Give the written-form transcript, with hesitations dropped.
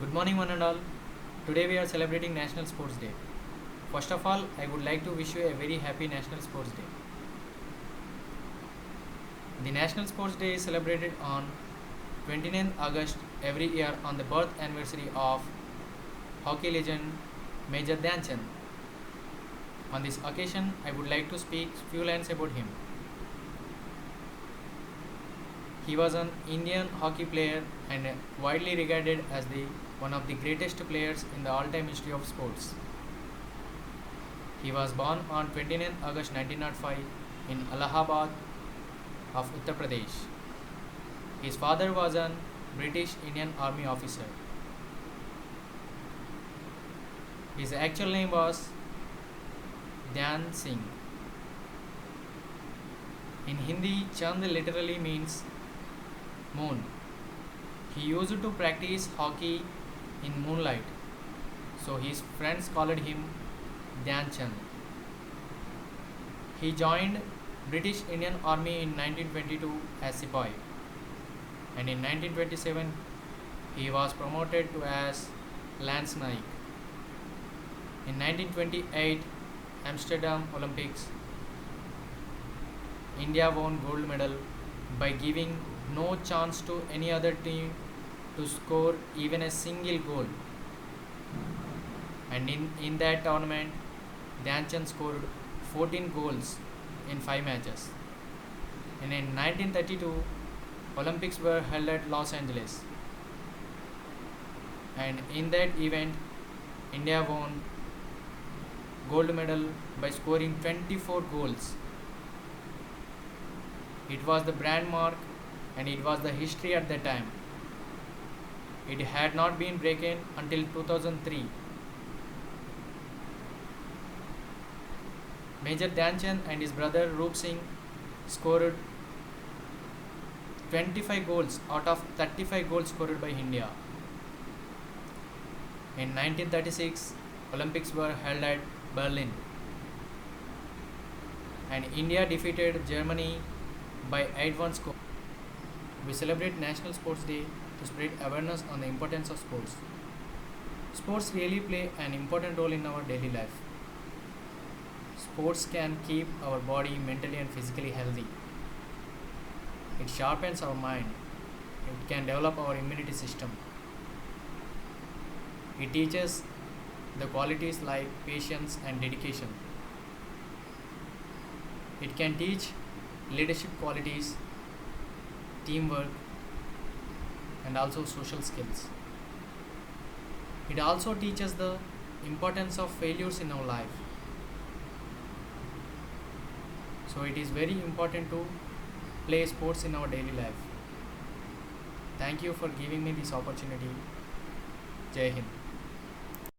Good morning, one and all. Today we are celebrating National Sports Day. First of all, I would like to wish you a very happy National Sports Day. The National Sports Day is celebrated on 29th August every year on the birth anniversary of hockey legend Major Dhyan Chand. On this occasion, I would like to speak few lines about him. He was an Indian hockey player and widely regarded as the one of the greatest players in the all-time history of sports. He was born on 29th August 1905 in Allahabad of Uttar Pradesh. His father was an British Indian Army officer. His actual name was Dhyan Singh. In Hindi, Chand literally means moon. He used to practice hockey in moonlight, so his friends called him Dhyan Chand. He joined British Indian Army in 1922 as Sepoy, and in 1927 he was promoted to as Lance Naik. In 1928 Amsterdam Olympics, India won gold medal by giving no chance to any other team to score even a single goal. And in that tournament, Dhyan Chand scored 14 goals in 5 matches. And in 1932, Olympics were held at Los Angeles. And in that event, India won gold medal by scoring 24 goals. It was the brand mark and it was the history at that time. It had not been broken until 2003. Major Dhyan Chand and his brother Roop Singh scored 25 goals out of 35 goals scored by India. In 1936, Olympics were held at Berlin, and India defeated Germany by 8-1 score. We celebrate National Sports Day to spread awareness on the importance of sports. Sports really play an important role in our daily life. Sports can keep our body mentally and physically healthy. It sharpens our mind. It can develop our immunity system. It teaches the qualities like patience and dedication. It can teach leadership qualities, teamwork, and also social skills. It also teaches the importance of failures in our life. So it is very important to play sports in our daily life. Thank you for giving me this opportunity. Jai Hind.